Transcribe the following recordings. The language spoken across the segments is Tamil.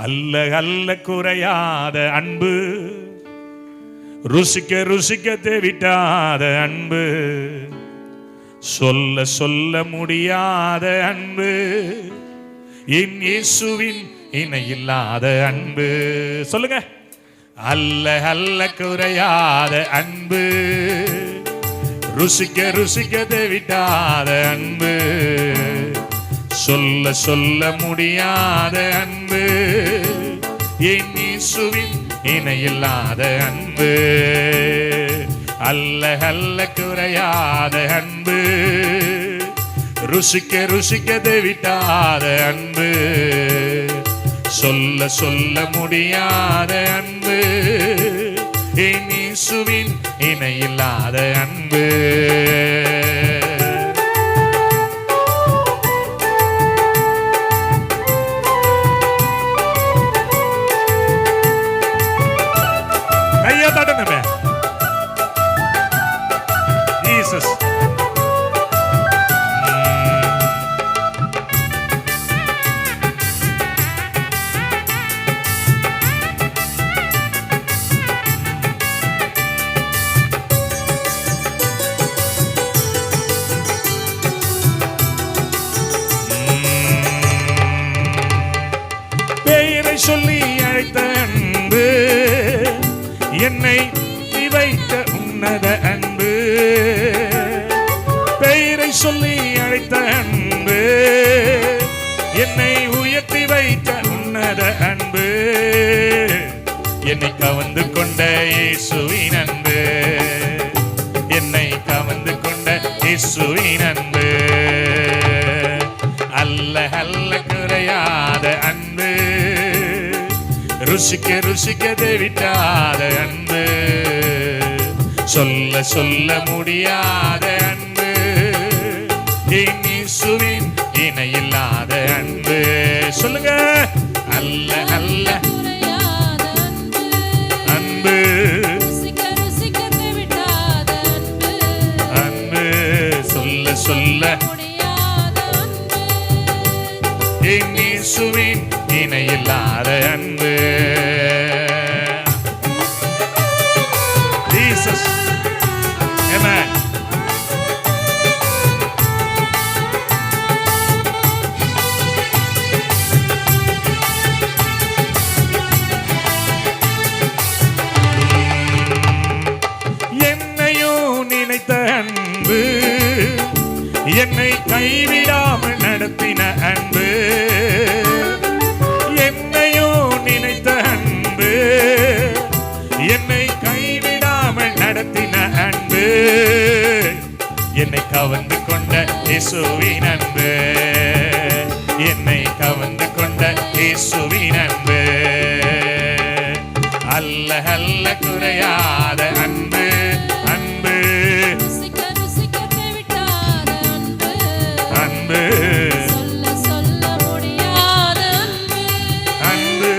அல்ல அல்ல குறையாத அன்பு, ருசிக்க ருசிக்க தேவிட்டாத அன்பு, சொல்ல சொல்ல முடியாத அன்பு, என் இயேசுவின் இணையில்லாத அன்பு. சொல்லுங்க. அல்ல அல்ல குறையாத அன்பு, ருசிக்க ருசிக்க தேவிட்டாத அன்பு, சொல்ல சொல்ல முடியாத அன்பு, என் இயேசுவின் இணையில்லாத அன்பு. அல்ல அல்ல குறையாத அன்பு, ருசிக்க ருசிக்க தேவிட்டாத அன்பு, சொல்ல சொல்ல முடியாத அன்பு, என் இயேசுவின் இணையில்லாத அன்பு. கையை தட்டணுமே. ஜீசஸ். சொல்லி அழைத்த அன்பு, என்னை வைத்த உன்னத அன்பு, பெயரை சொல்லி அழைத்த அன்பு, என்னை உயர்த்தி வைத்த உன்னத அன்பு, என்னை கவர்ந்து கொண்ட இயேசுவின் அன்பு, என்னை கவர்ந்து கொண்ட இயேசுவின் அன்பு. அல்ல அல்ல குறையாத அன்பு, ருசிக்க ருசிக்க தேவிட்டாத அன்பு, சொல்ல சொல்ல முடியாத அன்பு, என் இயேசுவின் இணையில்லாத அன்பு. சொல்லுங்க. அல்ல அல்ல அன்பு, அன்பு, சொல்ல சொல்ல என் இயேசுவின் இணையில்லாத அன்பு. ஜீசஸ். ஆமென். என்னையும் நினைத்த அன்பு, என்னை கைவிடாமல் நடத்தின அன்பு, என்னையும் நினைத்த அன்பு, என்னை கைவிடாமல் நடத்தின அன்பு, என்னை கவர்ந்து கொண்ட இயேசுவின் அன்பு, என்னை கவர்ந்து கொண்ட இயேசுவின் அன்பு. அல்ல அல்ல குறையாத அன்பு, அன்பு, அன்பு, அன்பு,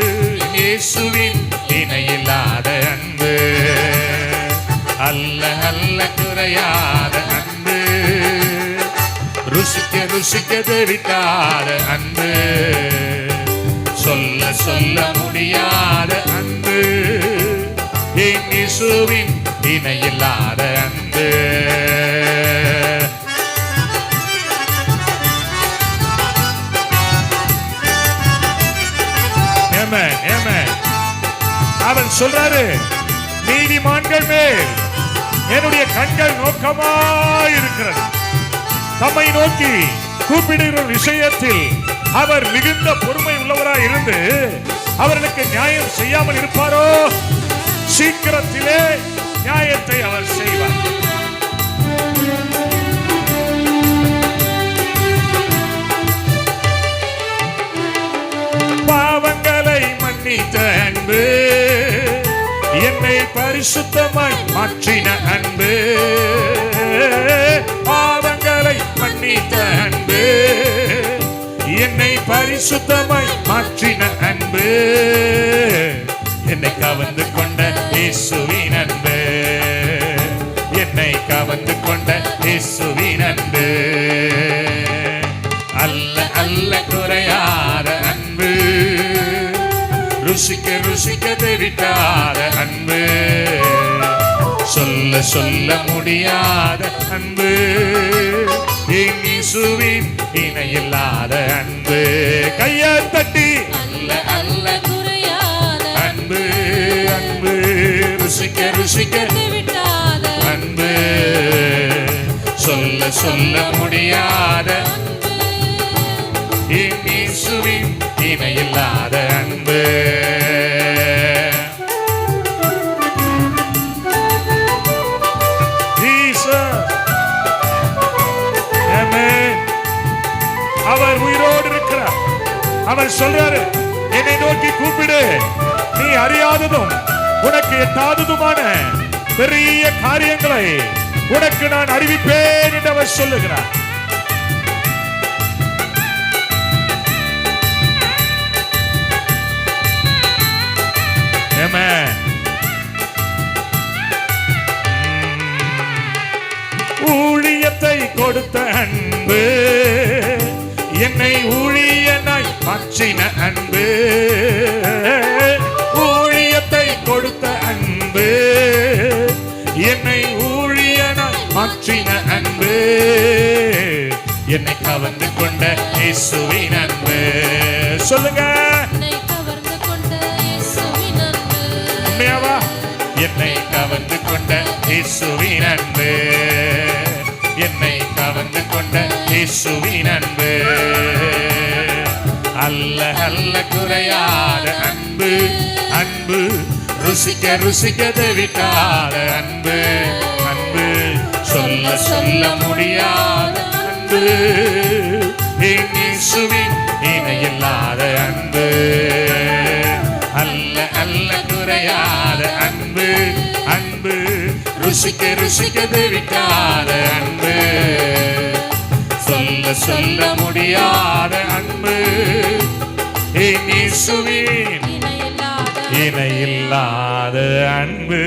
இயேசுவின் இணையில்லாத அன்பு. அல்ல அல்ல குறையாத அன்பு, ருசிக்க ருசிக்க தேவிட்டாத அன்பு, சொல்ல சொல்ல முடியாத அன்பு, என் இயேசுவின் இணையில்லாத அன்பு. ஆமென், ஆமென். அவன் சொல்றாரு, நீதிமான்கள் மேல் என்னுடைய கண்கள் நோக்கமாயிருக்கிறது, தம்மை நோக்கி கூப்பிடுகிற விஷயத்தில் அவர் மிகுந்த பொறுமை உள்ளவராய் இருந்து அவர்களுக்கு நியாயம் செய்யாமல் இருப்பாரோ? சீக்கிரத்திலே நியாயத்தை அவர் செய்வார். பாவங்களை மன்னித்த அன்பு, என்னை பரிசுத்தமாய் மாற்றின அன்பு, பாவங்களை மன்னித்த அன்பு, என்னை பரிசுத்தமாய் மாற்றின அன்பு, என்னை கவர்ந்து கொண்ட இயேசுவின் அன்பு, என்னை கவர்ந்து கொண்ட இயேசுவின் அன்பு. அல்ல அல்ல குறையாத அன்பு, ருசிக்க ருசிக்க தெவிட்டாத அன்பு, சொல்ல சொல்ல முடியாத அன்பு, என் இயேசுவின் இணையில்லாத அன்பு. கையை தட்டி அல்ல அல்ல குறையாத அன்பு, அன்பு ருசிக்க ருசிக்க விட்டாத அன்பு, சொல்ல சொல்ல முடியாத என் இயேசுவின் இணையில்லாத அன்பு. அவர் உயிரோடு இருக்கிறார். அவர் சொல்றாரு, என்னை நோக்கி கூப்பிடு, நீ அறியாததும் உனக்கு எட்டாததுமான பெரிய காரியங்களை உனக்கு நான் அறிவிப்பேன் என்று அவர் சொல்லுகிறார். ஊழியத்தை கொடுத்த அன்பு, என்னை ஊழியனாய் மாற்றின அன்பு, ஊழியத்தை கொடுத்த அன்பு, என்னை ஊழியனாய் மாற்றின அன்பு, என்னை கவர்ந்து கொண்ட இயேசுவின் அன்பு. சொல்லுங்க, என்னை கவர்ந்து கொண்ட இயேசுவின் அன்பு. உண்மையாவா? என்னை கவர்ந்து கொண்ட இயேசுவின் அன்பு, என்னை கவர்ந்து கொண்ட இயேசுவின் அன்பு, அல்ல அல்ல குறையாத அன்பு, அன்பு ருசிக்க ருசிக்க தெவிட்டாத அன்பு, அன்பு சொல்ல சொல்ல முடியாத அன்பு, என் இயேசுவின் இணையில்லாத அன்பு, அல்ல அல்ல குறையாத அன்பு, அன்பு ருசிக்க ருசிக்க தெவிட்டாத அன்பு, சொல்ல சொல்ல முடியாத அன்பு, என் இயேசுவின் இணையில்லாத அன்பு.